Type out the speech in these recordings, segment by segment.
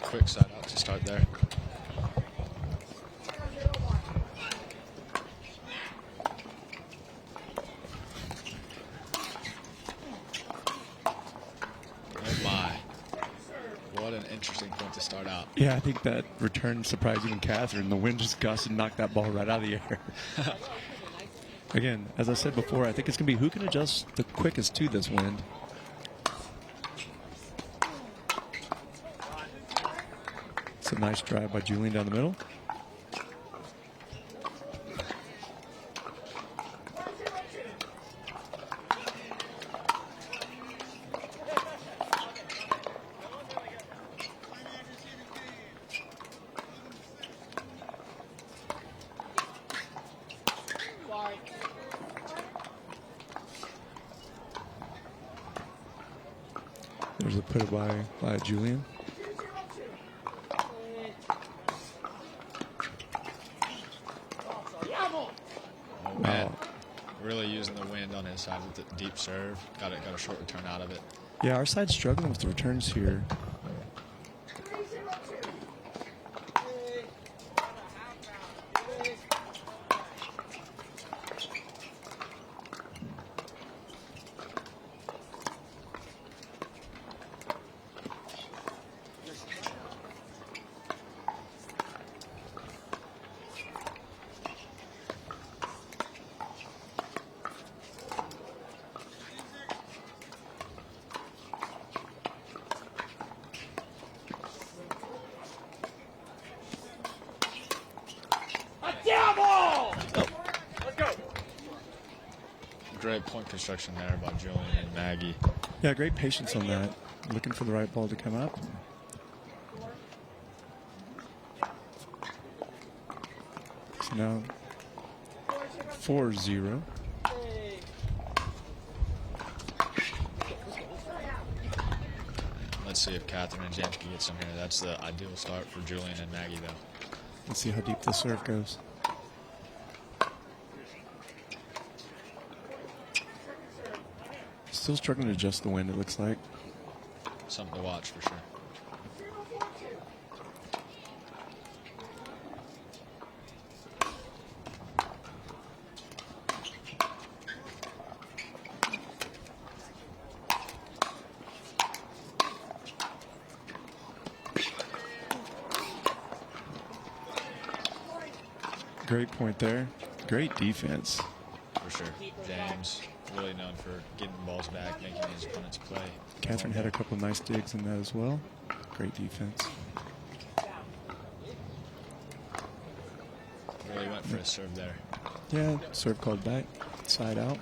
Quick side out to start there. Oh my. What an interesting point to start out. Yeah, I think that return surprised even Catherine. The wind just gusted and knocked that ball right out of the air. Again, as I said before, I think it's going to be who can adjust the quickest to this wind. It's a nice drive by Julian down the middle. There's a put by Julian. Oh man, really using the wind on his side with the deep serve. Got a short return out of it. Yeah, our side's struggling with the returns here. Great point construction there by Julian and Maggie. Yeah, great patience on that. Looking for the right ball to come up. So now 4-0. Let's see if Catherine and James can get some here. That's the ideal start for Julian and Maggie, though. Let's see how deep the serve goes. Still struggling to adjust the wind, it looks like. Something to watch for sure. Great point there. Great defense. For sure. James, really known for getting balls back, making his opponents play. Catherine had a couple of nice digs in that as well. Great defense. Really went for a serve there. Yeah, serve called back, side out.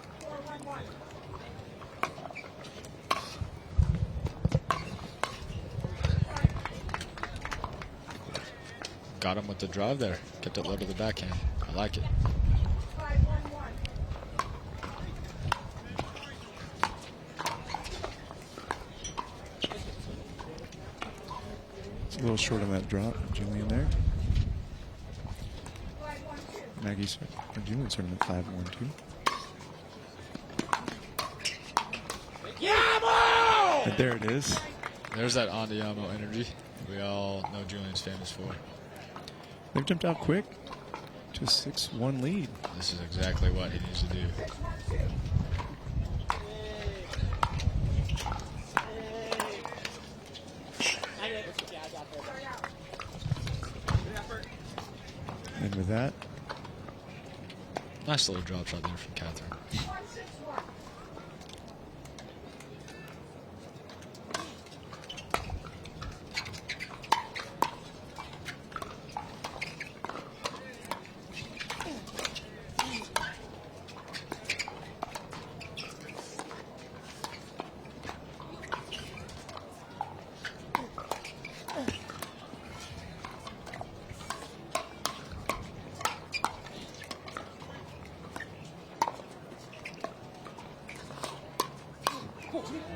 Got him with the drive there. Kept it low to the backhand. I like it. It's a little short on that drop. Julian there. Maggie's or Julian serving at 5-1-2. And there it is. There's that Andiamo energy we all know Julian's famous for. They've jumped out quick to a 6-1 lead. This is exactly what he needs to do. And with that, nice little drop shot there from Catherine.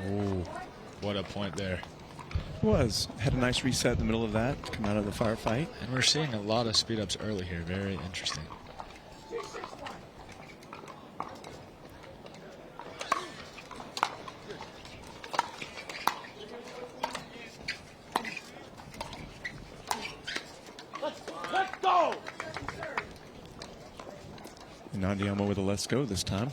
Oh, what a point there. Was. Had a nice reset in the middle of that, come out of the firefight. And we're seeing a lot of speed ups early here. Very interesting. Let's go! And Andiamo with a let's go this time.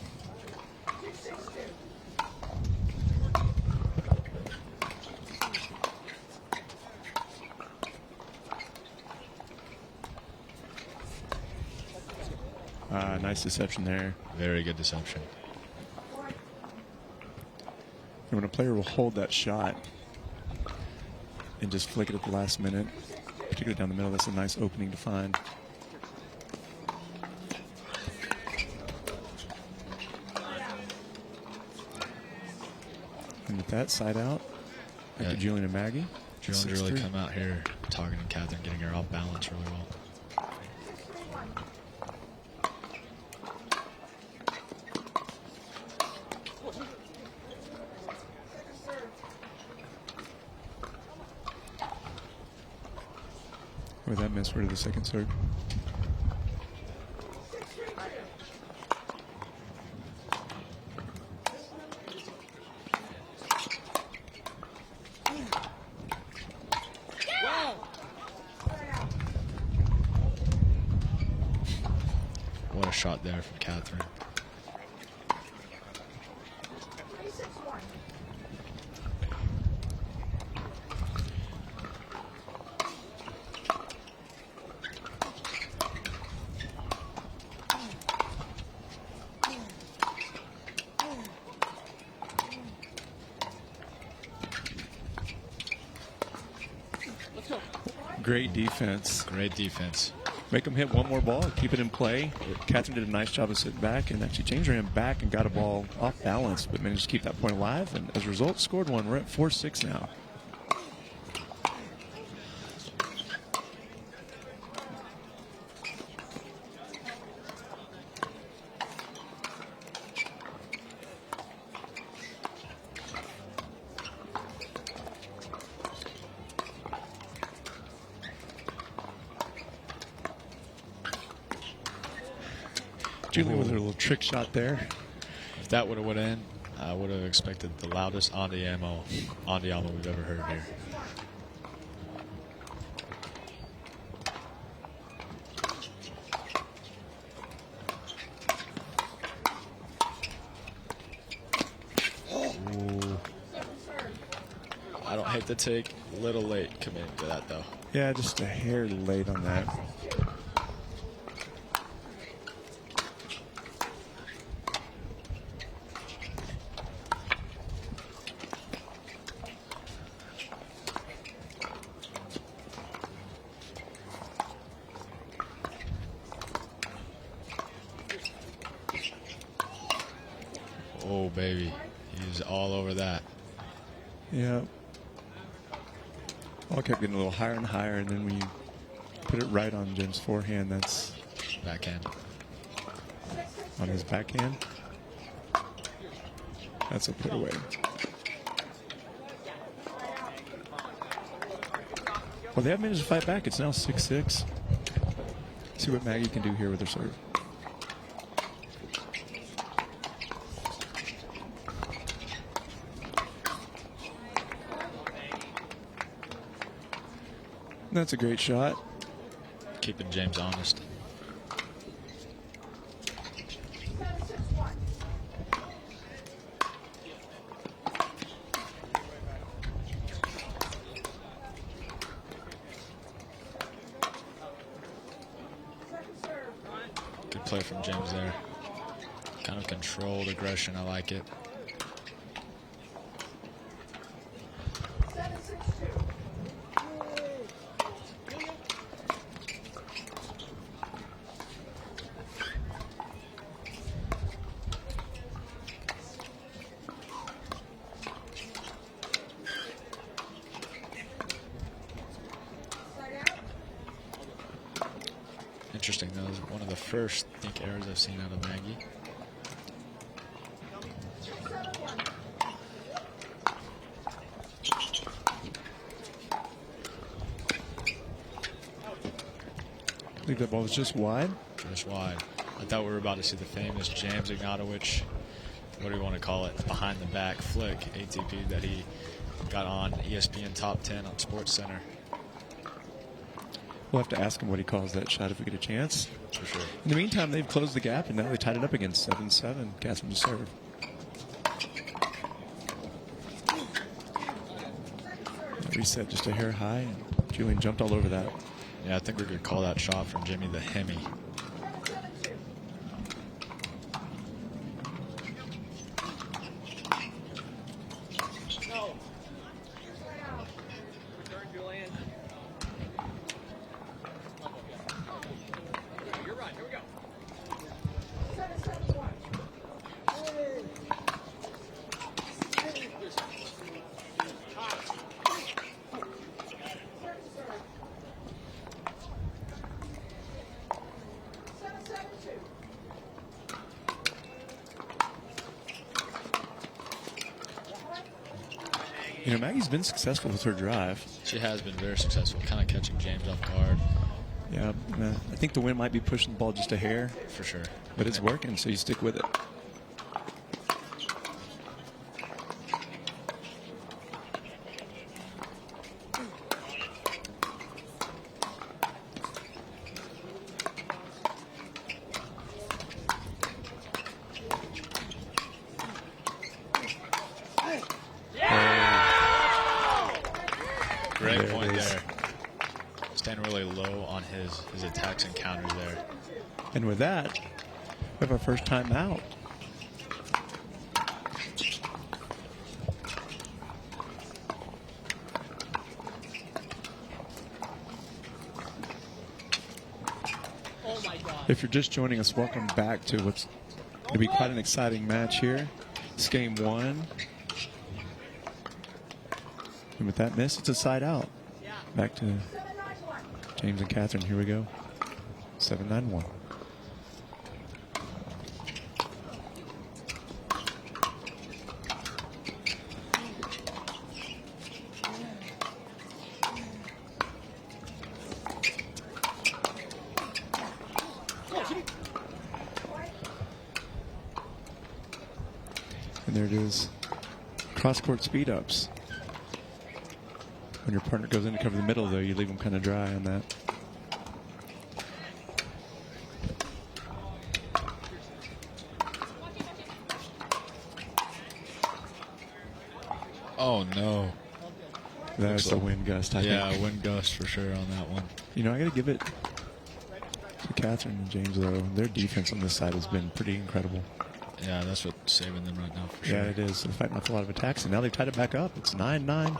Nice deception there. Very good deception. And when a player will hold that shot and just flick it at the last minute, particularly down the middle, that's a nice opening to find. And with that side out, back to Julian and Maggie. Julian's really come out here targeting Catherine, getting her off balance really well. With that miss, we're to the second serve. What a shot there from Catherine. Great defense. Great defense. Make them hit one more ball, keep it in play. Catherine did a nice job of sitting back and actually changed her hand back and got a ball off balance, but managed to keep that point alive. And as a result, scored one. We're at 4-6 now. Julian with her little trick shot there. If that would have went in, I would have expected the loudest Andiamo we've ever heard here. Ooh. I don't hate the take. A little late committing to that, though. Yeah, just a hair late on that. Oh, baby. He's all over that. Yeah. Ball kept getting a little higher and higher, and then when you put it right on Jim's forehand, that's Backhand. on his backhand. That's a put away. Well, they have managed to fight back. It's now 6-6. See what Maggie can do here with her serve. That's a great shot. Keeping James honest. Good play from James there. Kind of controlled aggression. I like it. Interesting, though. This is one of the first, I think, errors I've seen out of Maggie. I think that ball was just wide. Just wide. I thought we were about to see the famous James Ignatowich, what do you want to call it, behind the back flick, ATP, that he got on ESPN Top 10 on SportsCenter. We'll have to ask him what he calls that shot if we get a chance. For sure. In the meantime, they've closed the gap, and now they tied it up again, 7-7. Catherine to serve. Reset just a hair high, and Julian jumped all over that. Yeah, I think we could call that shot from Jimmy the Hemi. Return, Julian. You're right. Here we go. You know, Maggie's been successful with her drive. She has been very successful, kind of catching James off guard. Yeah, I think the wind might be pushing the ball just a hair. For sure. But it's working, so you stick with it. Great point there. Staying really low on his attacks and counters there. And with that, we have our first time out. Oh my God. If you're just joining us, welcome back to what's going to be quite an exciting match here. It's game one. And with that miss, it's a side out. Back to James and Catherine. Here we go. 7-9-1. And there it is. Cross-court speed-ups. When your partner goes in to cover the middle, though, you leave them kind of dry on that. Oh, no. That's the wind gust, I think. Yeah, wind gust for sure on that one. You know, I got to give it to Catherine and James, though. Their defense on this side has been pretty incredible. Yeah, that's what's saving them right now for sure. Yeah, it is. They're fighting off a lot of attacks, and now they've tied it back up. It's 9-9.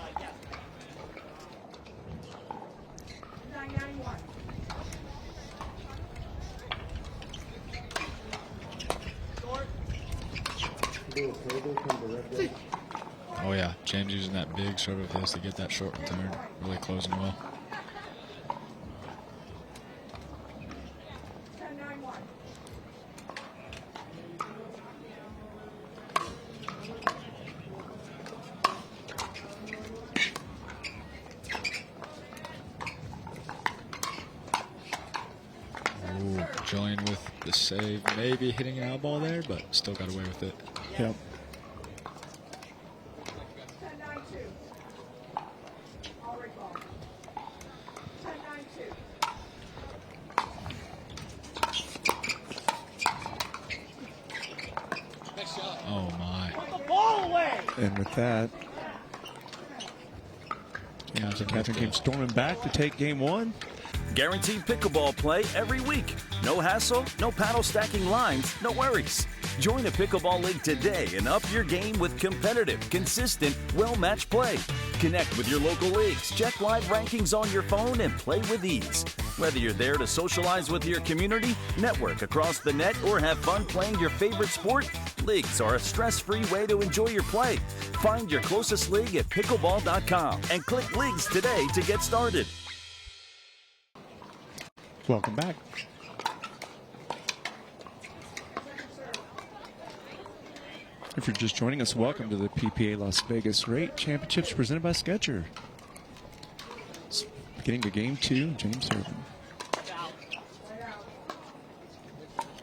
Oh yeah, James using that big serve of his to get that short return. Really closing well. Ooh, Julian with the save, maybe hitting an elbow there, but still got away with it. Yep. Oh my. The ball away. And with that, James and Catherine came storming back to take game one. Guaranteed pickleball play every week. No hassle, no paddle stacking lines, no worries. Join a pickleball league today and up your game with competitive, consistent, well-matched play. Connect with your local leagues, check live rankings on your phone, and play with ease. Whether you're there to socialize with your community, network across the net, or have fun playing your favorite sport, leagues are a stress-free way to enjoy your play. Find your closest league at pickleball.com and click Leagues today to get started. Welcome back. If you're just joining us, welcome to the PPA Las Vegas Rate Championships presented by Skechers. Beginning of game two, James serving.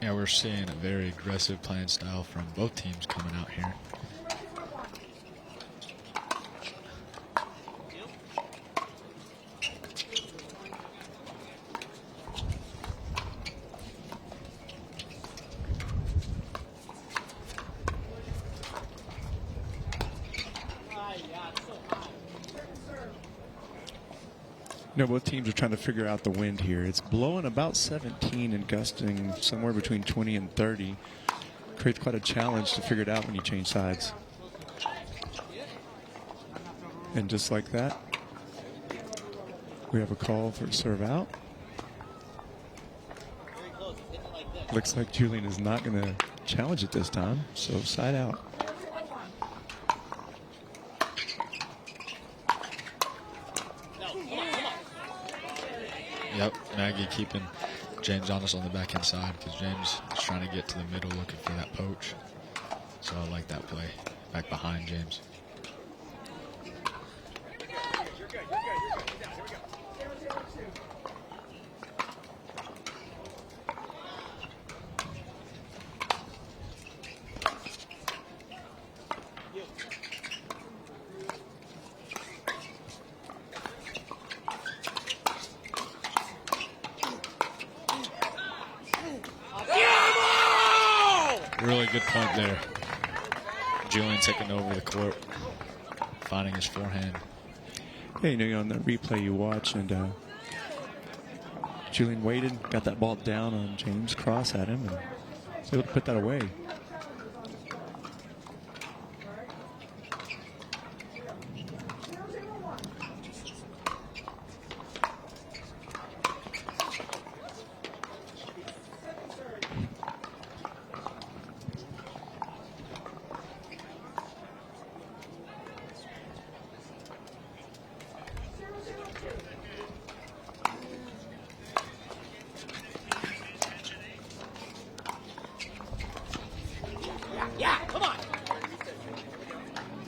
Yeah, we're seeing a very aggressive playing style from both teams coming out here. You know, both teams are trying to figure out the wind here. It's blowing about 17 and gusting somewhere between 20 and 30. Creates quite a challenge to figure it out when you change sides. And just like that, we have a call for a serve out. Looks like Julian is not going to challenge it this time, so side out. Yep, Maggie keeping James honest on the backhand side because James is trying to get to the middle looking for that poach. So I like that play. Back behind James. Really good point there. Julian taking over the court, finding his forehand. Yeah, you know, on the replay you watch, and Julian waited, got that ball down on James, cross at him, and was able to put that away.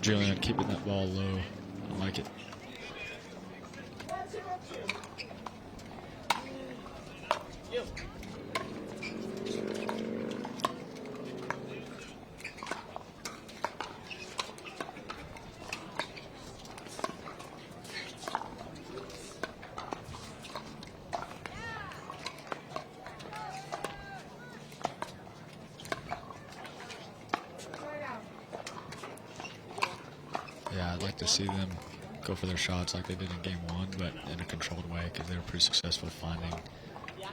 Julian keeping that ball low. I like it. Yeah, I'd like to see them go for their shots like they did in game one, but in a controlled way because they were pretty successful finding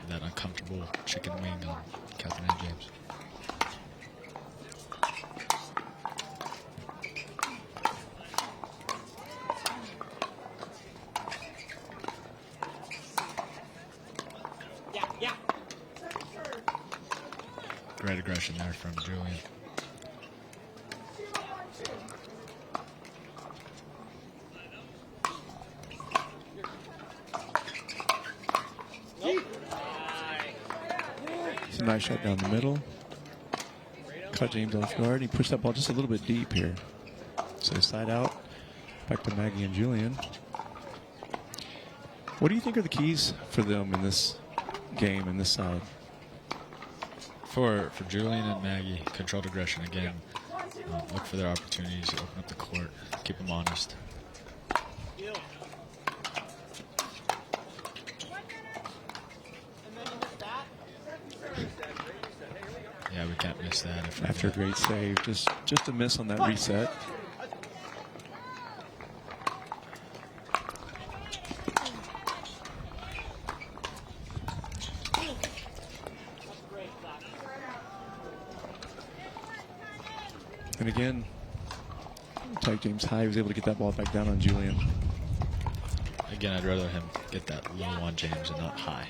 that uncomfortable chicken wing on Catherine and James. Great aggression there from Julian. It's a nice shot down the middle. Caught James off guard. He pushed that ball just a little bit deep here. So side out. Back to Maggie and Julian. What do you think are the keys for them in this game, in this side? For Julian and Maggie, controlled aggression again. Look for their opportunities to open up the court. Keep them honest. Yeah, we can't miss that. After a great save, just a miss on that reset. And again, take James high. He was able to get that ball back down on Julian. Again, I'd rather him get that low on James and not high.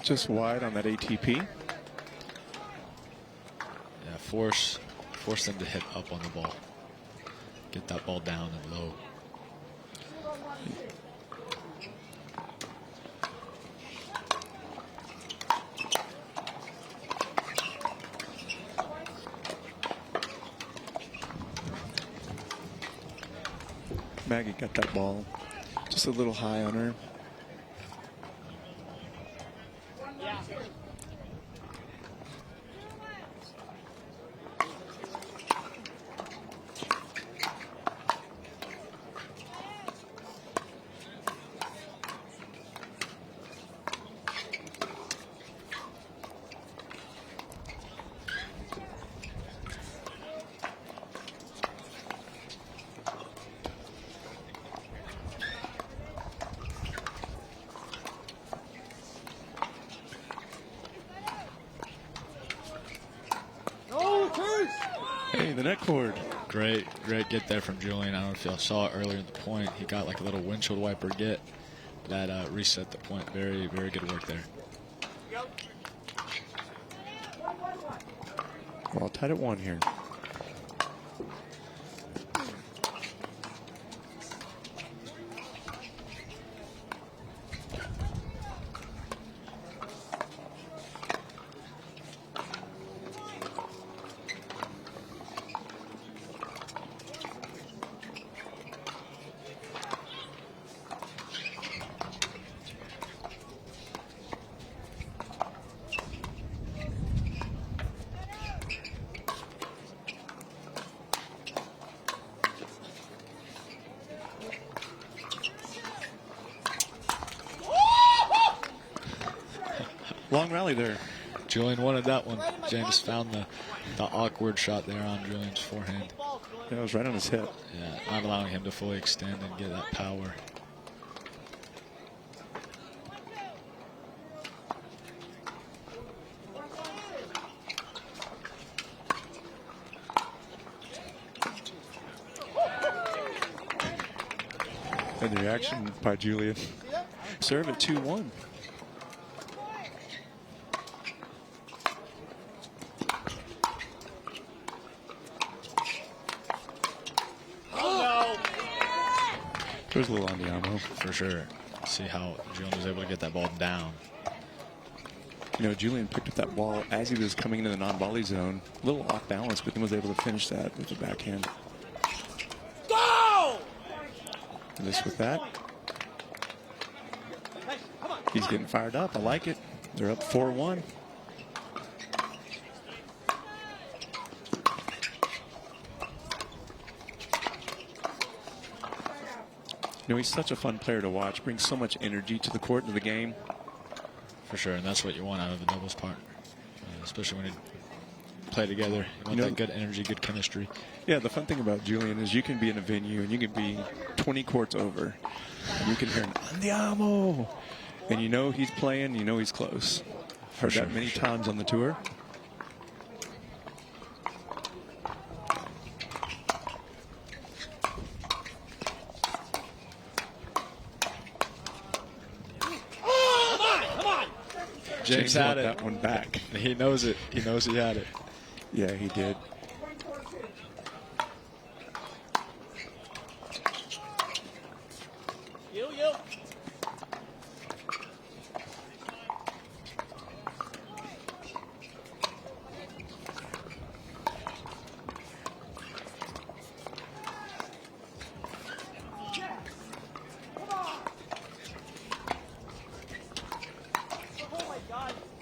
Just wide on that ATP. Yeah, force them to hit up on the ball. Get that ball down and low. Maggie got that ball just a little high on her. Hey, the net cord. Great get there from Julian. I don't know if y'all saw it earlier in the point. He got like a little windshield wiper get that reset the point. Very good work there. Well, tied at 1 here. Long rally there. Julian wanted that one. James found the awkward shot there on Julian's forehand. Yeah, it was right on his hip. Yeah, not allowing him to fully extend and get that power. And the reaction by Julian. Serve at 2-1. There's a little on the ammo. For sure. See how Julian was able to get that ball down. You know, Julian picked up that ball as he was coming into the non-volley zone. A little off balance, but then was able to finish that with the backhand. Go! And this with that. He's getting fired up. I like it. They're up 4-1. You know, he's such a fun player to watch. Brings so much energy to the court and to the game. For sure, and that's what you want out of a doubles partner, especially when you play together. You want that good energy, good chemistry. Yeah, the fun thing about Julian is you can be in a venue and you can be 20 courts over. And you can hear an andiamo. And you know he's playing, you know he's close. Heard that many times on the tour. James had it. That one back. He knows it. He knows he had it. Yeah, he did. You.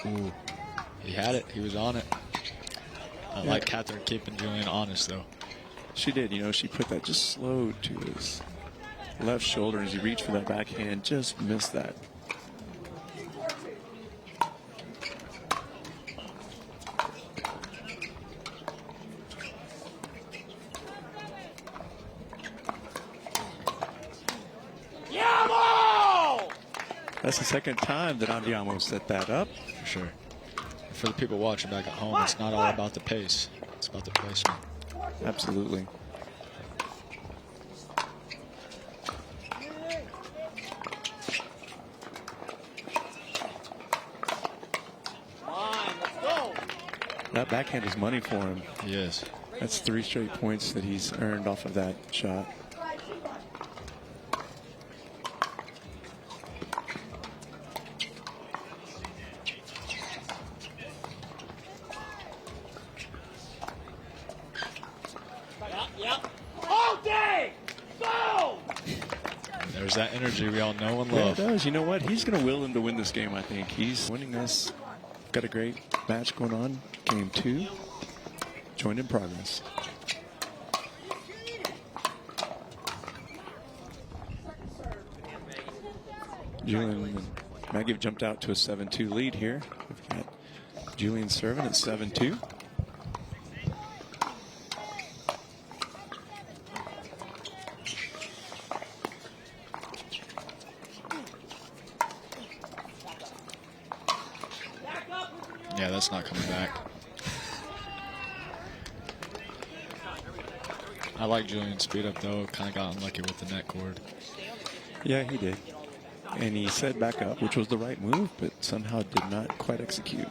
Ooh, he had it. He was on it. I like Catherine keeping Julian honest, though. She did. You know, she put that just slow to his left shoulder as he reached for that backhand. Just missed that. That's the second time that Andiamo set that up. For sure. For the people watching back at home, it's not all about the pace. It's about the placement. Absolutely. That backhand is money for him. He is. That's 3 straight points that he's earned off of that shot. There's that energy we all know and Yeah, love. it does. You know what? He's going to will him to win this game, I think. He's winning this. Got a great match going on. Game 2. Joined in progress. Julian and Maggie have jumped out to a 7-2 lead here. We've got Julian serving at 7-2. Yeah, that's not coming back. I like Julian's speed up, though. Kind of got unlucky with the net cord. Yeah, he did. And he set back up, which was the right move, but somehow did not quite execute.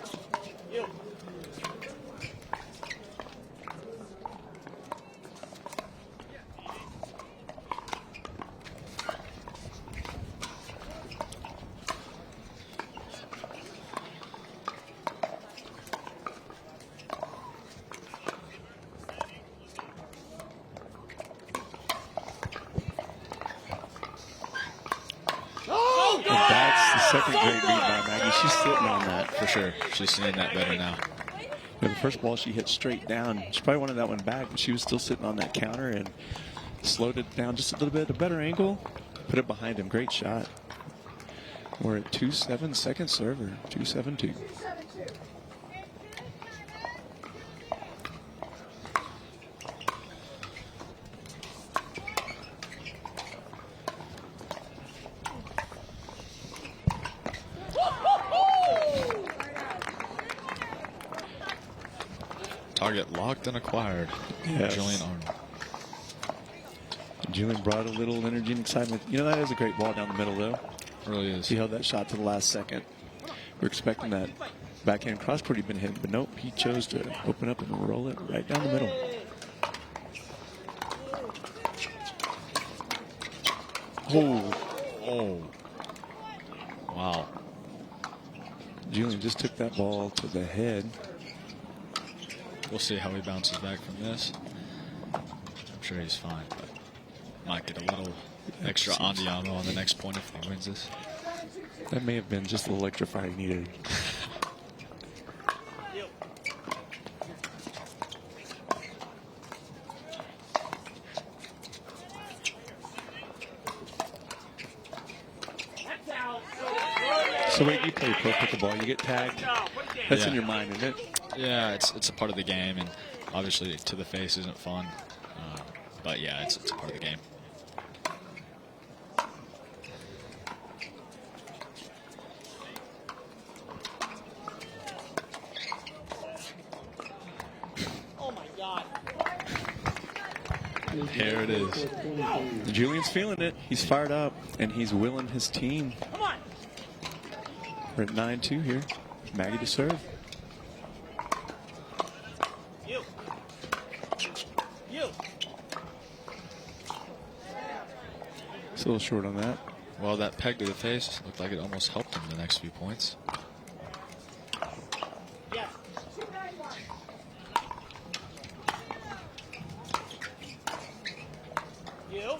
Second great beat by Maggie. She's sitting on that. For sure. She's seeing that better now. Yeah, the first ball she hit straight down. She probably wanted that one back, but she was still sitting on that counter and slowed it down just a little bit. A better angle. Put it behind him. Great shot. We're at 2-7, second server. 2-7-2. Target locked and acquired. Yes. Julian Arnold. Julian brought a little energy and excitement. You know, that is a great ball down the middle, though. Really is. He held that shot to the last second. We're expecting that backhand cross court he'd been hitting, but nope, he chose to open up and roll it right down the middle. Oh. Wow. Julian just took that ball to the head. We'll see how he bounces back from this. I'm sure he's fine, but might get a little extra andiamo on the next point if he wins this. That may have been just a little extra fire he needed. So when you play pro pickleball, you get tagged. That's in your mind, isn't it? Yeah, it's a part of the game, and obviously to the face isn't fun. But yeah, it's a part of the game. Oh my God. Here it is. Julian's feeling it. He's fired up, and he's willing his team. Come on. We're at 9-2 here. Maggie to serve. You. It's a little short on that. Well, that peg to the face looked like it almost helped him the next few points. Yes. You.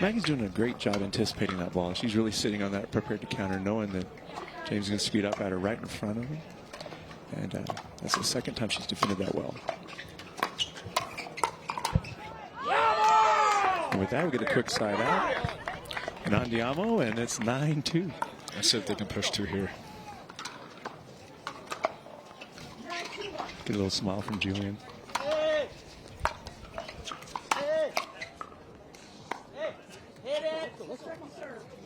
Maggie's doing a great job anticipating that ball. She's really sitting on that, prepared to counter, knowing that James is going to speed up at her right in front of him. And that's the second time she's defended that well. And with that, we get a quick side out. And Andiamo, and it's 9-2. Let's see if they can push through here. Get a little smile from Julian. Hey. Hey. Hey. Hit it.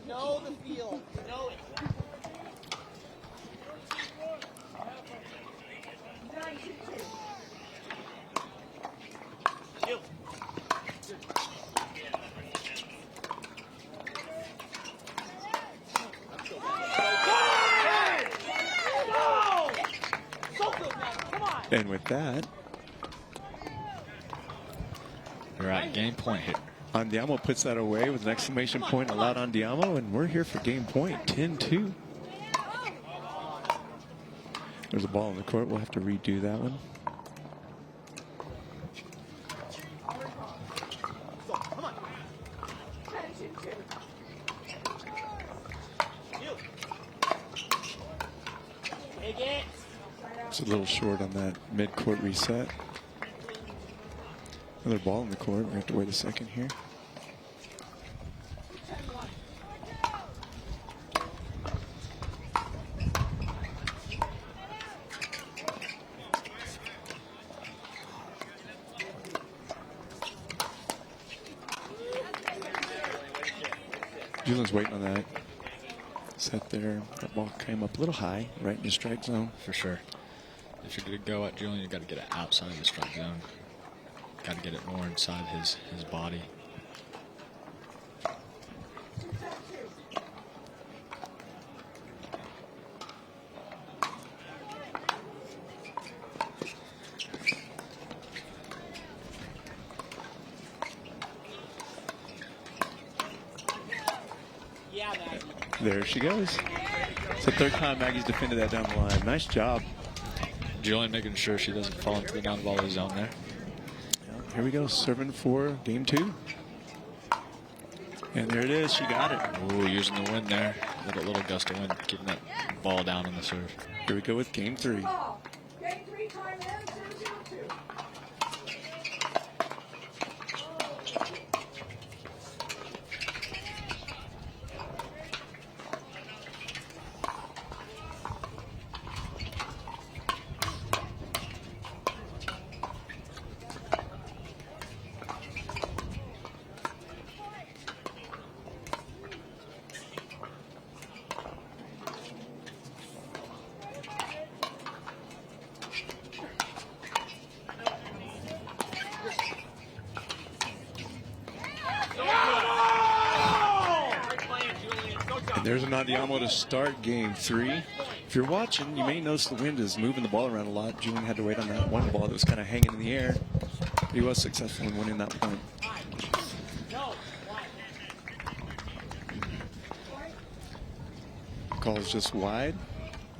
Know the field. Know it. You. And with that, We're at game point here. Andiamo puts that away with an exclamation point allowed Andiamo, and we're here for game point, 10-2. There's a ball in the court. We'll have to redo that one. It's a little short on that mid-court reset. Another ball in the court. We have to wait a second here. Julian's waiting on that set there. That ball came up a little high, right in the strike zone. For sure. If you're going to go at Julian, you got to get it outside of the strike zone. Got to get it more inside his body. There she goes. It's the third time Maggie's defended that down the line. Nice job. Julian making sure she doesn't fall into the down volley zone there. Here we go, serving for game 2. And there it is, she got it. Ooh, using the wind there. Look at little gust of wind, keeping that ball down on the serve. Here we go with game 3. Game 3 time in 0-2. There's an Andiamo to start game 3. If you're watching, you may notice the wind is moving the ball around a lot. Julian had to wait on that one ball that was kind of hanging in the air. He was successful in winning that point. Call is just wide.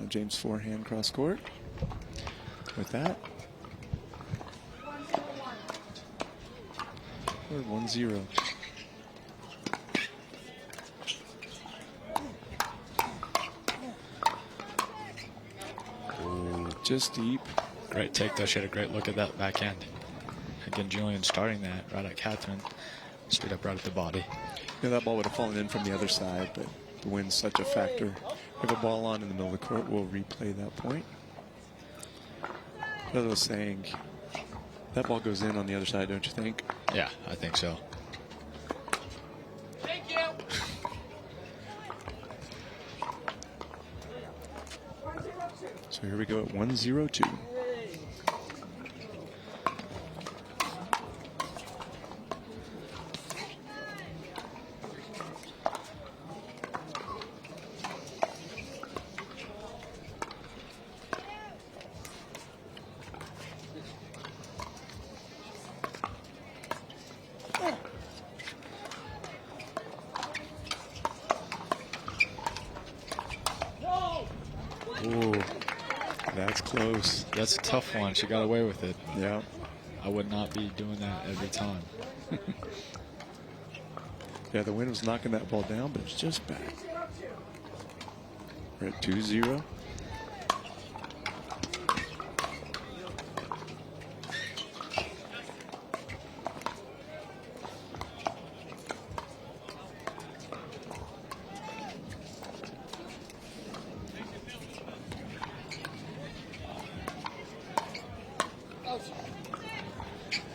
James forehand cross court. With that, we're 1-0. Just deep. Great take, though. She had a great look at that backhand. Again, Julian starting that right at Catherine. Straight up right at the body. Yeah, that ball would have fallen in from the other side, but the wind's such a factor. We have a ball on in the middle of the court. We'll replay that point. As I was saying, that ball goes in on the other side, don't you think? Yeah, I think so. Thank you. So here we go at 1-0-2. Ooh, That's close. that's a tough one. She got away with it. Yeah. I would not be doing that every time. Yeah, the wind was knocking that ball down, but it's just back. We're at 2-0.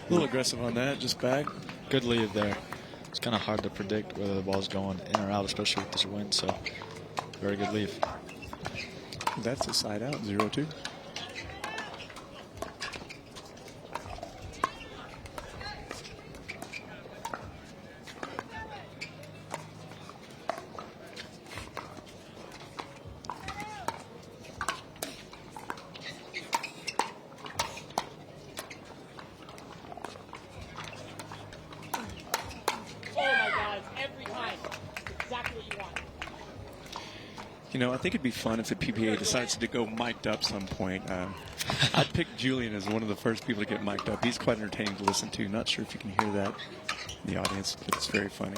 A little aggressive on that, just back. Good lead there. It's kind of hard to predict whether the ball's going in or out, especially with this wind. So, very good leave. That's a side out, 0-2. You know, I think it'd be fun if the PPA decides to go mic'd up some point. I'd pick Julian as one of the first people to get mic'd up. He's quite entertaining to listen to. Not sure if you can hear that in the audience, but it's very funny.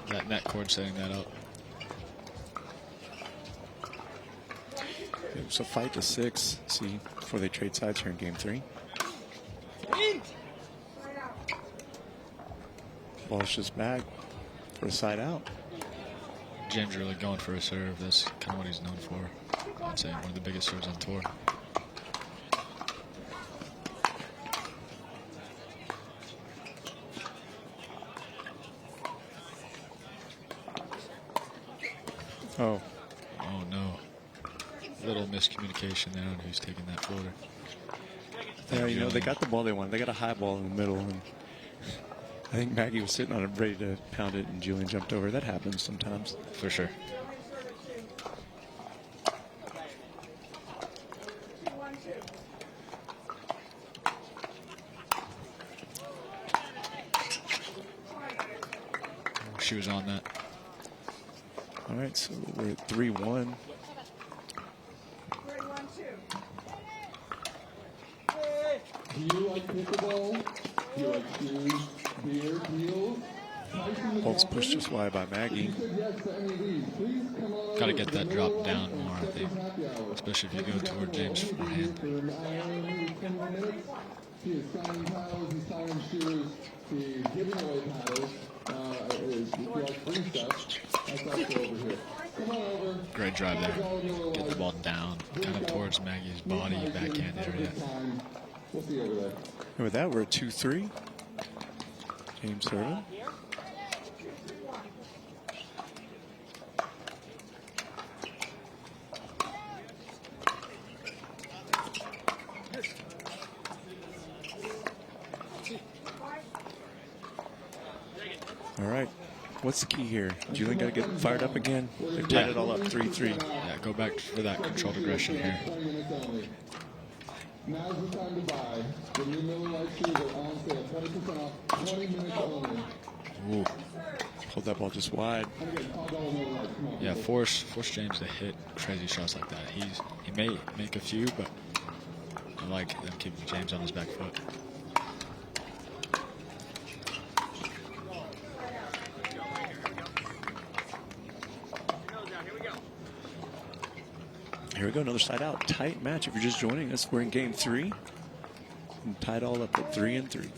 That net cord setting that up. It was a fight to 6, see, before they trade sides here in game 3. Ball's just back for a side out. James really going for a serve. That's kind of what he's known for. I'd say one of the biggest serves on tour. Oh. Oh, no. Little miscommunication there on who's taking that floater. Yeah, you know, they got the ball they wanted. They got a high ball in the middle, and I think Maggie was sitting on it ready to pound it, and Julian jumped over. That happens sometimes. For sure. She was on that. All right, so we're at 3-1. Do you like pickleball? Do you like shoes, beer, deals? Ball's pushed just wide by Maggie. Got to get that drop down more, I think. Especially if you go toward James' forehand. He is signing paddles, he's signing shoes, he's giving away paddles. If you like free stuff, that's also over here. Come on over. Great drive there. Get the ball down, kind of towards Maggie's body, backhand area. We'll see you over there. And with that, we're at 2-3. James serving. All right. What's the key here? Julian got to get fired up again. They've tied it all up 3-3. Yeah, go back for that controlled aggression here. Now's the time to buy. The new Miller Lite shoes are on sale. 20% off. 20 minutes only. Ooh. Pulled that ball just wide. Yeah, force James to hit crazy shots like that. He may make a few, but I like them keeping James on his back foot. Here we go, another side out. Tight match. If you're just joining us, we're in game 3. And tied all up at 3-3.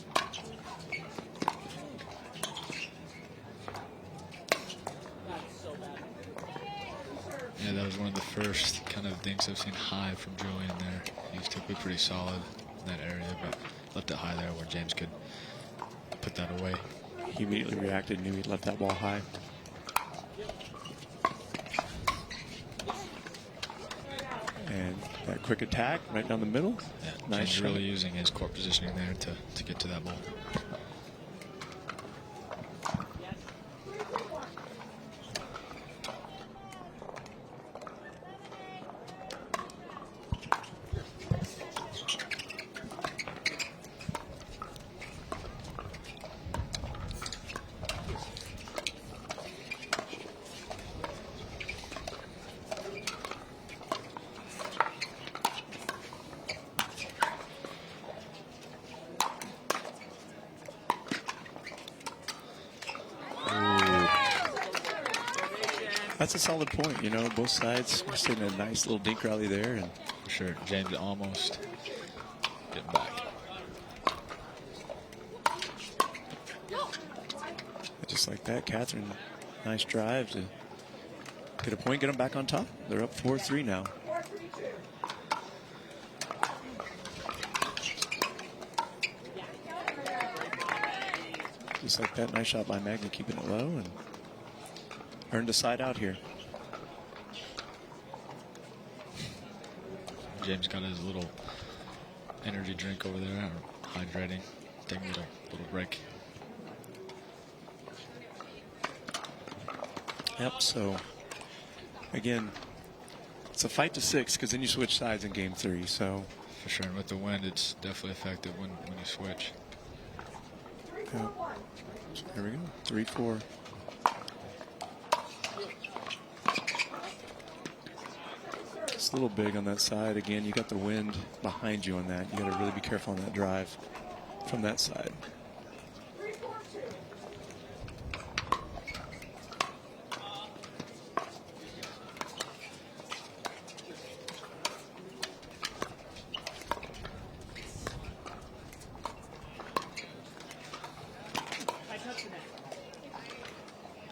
Yeah, that was one of the first kind of things I've seen high from Julian there. He's typically pretty solid in that area, but left it high there where James could put that away. He immediately reacted, knew he'd left that ball high. And that quick attack right down the middle. Yeah, Nice James shot. really using his court positioning there to get to that ball. That's a solid point, you know, both sides just in a nice little dink rally there. And For sure, James almost getting back. just like that, Catherine, nice drive to get a point, get them back on top. They're up 4-3 now. Just like that, nice shot by Maggie, keeping it low and earned a side out here. James got his little energy drink over there, hydrating, taking a little break. Yep, so again, it's a fight to 6 because then you switch sides in game 3. So For sure, and with the wind, it's definitely effective when you switch. Yeah. So here we go, 3-4. It's a little big on that side. Again, you got the wind behind you on that. You got to really be careful on that drive from that side.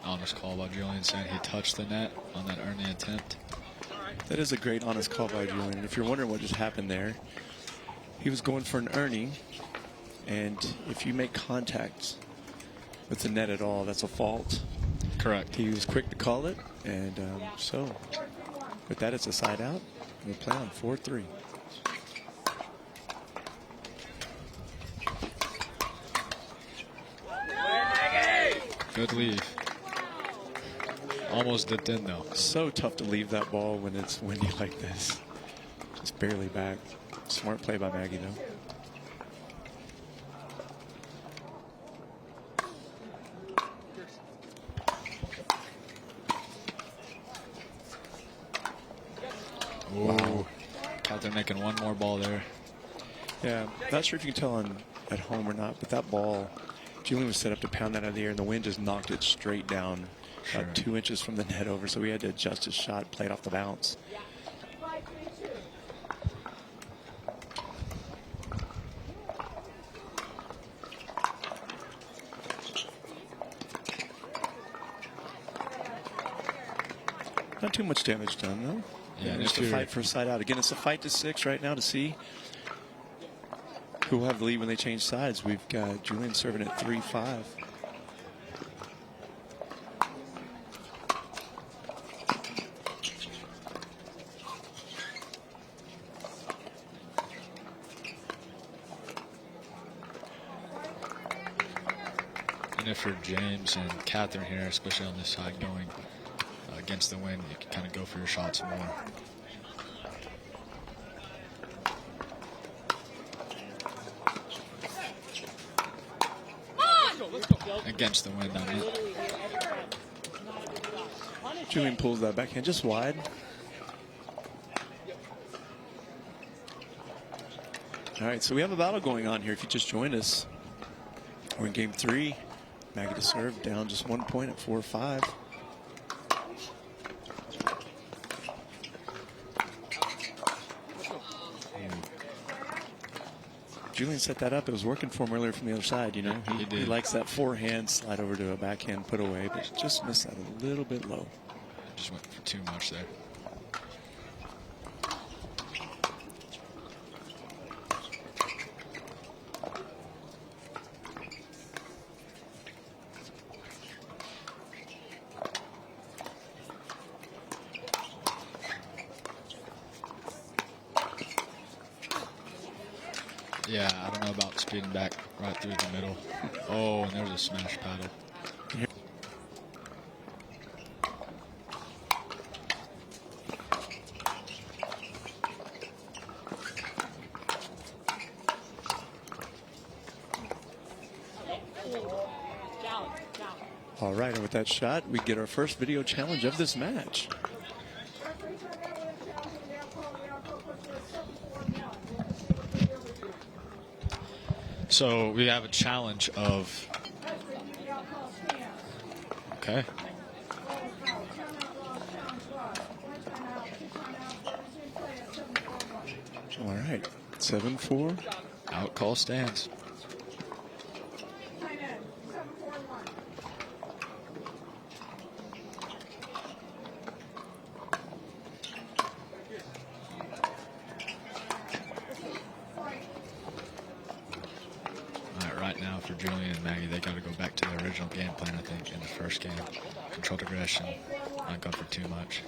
Honest call by Julian saying he touched the net on that earning attempt. That is a great honest call by Julian. If you're wondering what just happened there, he was going for an earning, and if you make contact with the net at all, that's a fault. Correct. He was quick to call it, and so with that, it's a side out. We'll play on 4-3. Good leave. Almost dipped in though. So tough to leave that ball when it's windy like this. Just barely back. Smart play by Maggie though. Wow. Out there making one more ball there. Yeah, not sure if you can tell at home or not, but that ball, Julian was set up to pound that out of the air, and the wind just knocked it straight down. Sure. About 2 inches from the net over, so we had to adjust his shot, play it off the bounce. Not too much damage done, though. Yeah, just a fight for a side out. Again, it's a fight to 6 right now to see who will have the lead when they change sides. We've got Julian serving at 3-5. And if you're James and Catherine here, especially on this side going against the wind, you can kind of go for your shots more. Against the wind, I mean. Julian pulls that backhand just wide. All right, so we have a battle going on here. If you just joined us, we're in game 3. Maggie to serve, down just 1 point at 4-5. Julian set that up. It was working for him earlier from the other side, you know. He likes that forehand slide over to a backhand put away, but just missed that a little bit low. Just went for too much there. Yeah, I don't know about speeding back right through the middle. Oh, and there's a smash paddle. All right, and with that shot, we get our first video challenge of this match. So we have a challenge of. Okay. All right, 7-4. Out call stands. For Julian and Maggie, they got to go back to their original game plan, I think, in the first game. Controlled aggression, not going for too much.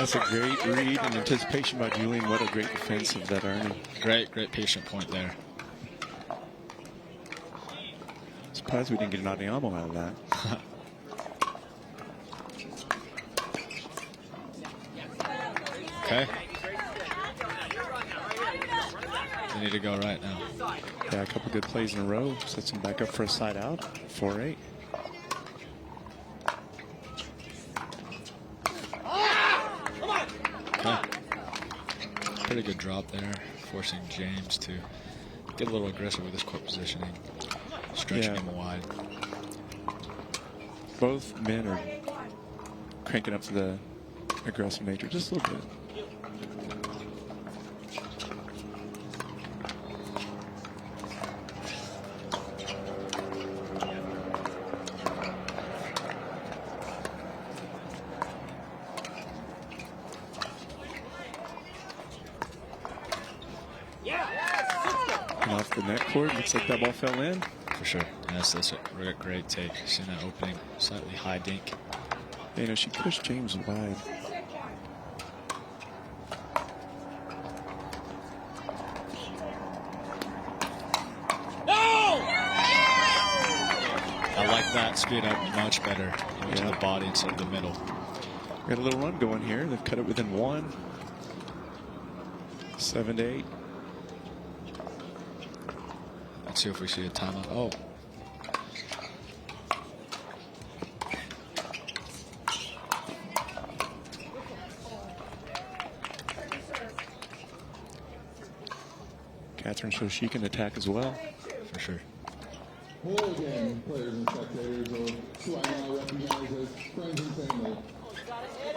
That's a great read and anticipation by Julian. What a great defense of that Ernie. Great patient point there. Surprised we didn't get an Andiamo out of that. Okay. They need to go right now. Yeah, a couple good plays in a row. Sets him back up for a side out. 4-8. Okay. Pretty good drop there, forcing James to get a little aggressive with his court positioning, stretching him wide. Both men are cranking up to the aggressive nature just a little bit. And off the net cord, looks like that ball fell in. For sure. Yes, that's a great take. Seeing that opening, slightly high dink. Yeah, you know, she pushed James wide. I like that speed up much better. To the body instead of the middle. Got a little run going here. They've cut it within 1. 7-8. Let's see if we see a timeout. Oh. Catherine shows she can attack as well. For sure. Hello again, players and spectators, or who I now recognize as friends and family.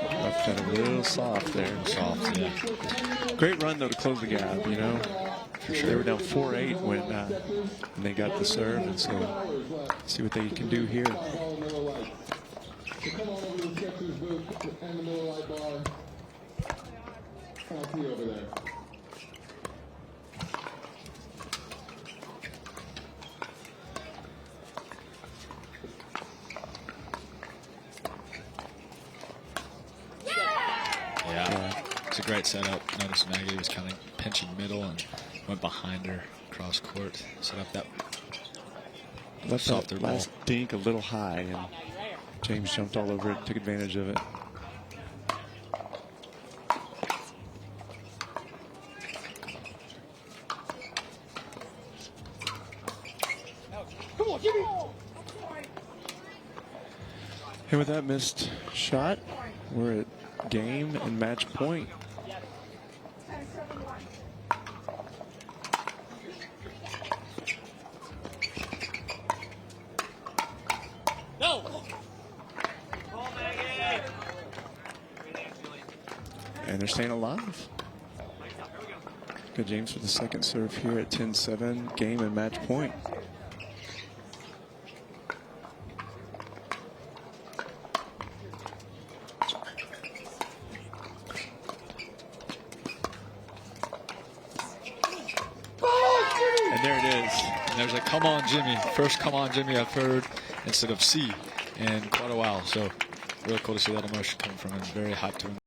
Left that a little soft there. Soft, yeah. Great run, though, to close the gap, you know. For sure. They were down 4-8 when they got the serve, and so see what they can do here. So come on over to the Skechers booth and the Miller Lite bar. I'll see you over there. Yeah, it's a great setup. Notice Maggie was kind of pinching middle and went behind her cross court. Set up that Left softer that ball. last dink a little high, and James jumped all over it, took advantage of it. And with that missed shot, we're at game and match point. And they're staying alive. Good James for the second serve here at 10-7, game and match point. And there it is. And there's a come on Jimmy. First come on Jimmy I've heard instead of C in quite a while. So really cool to see that emotion coming from him. Very hyped to him.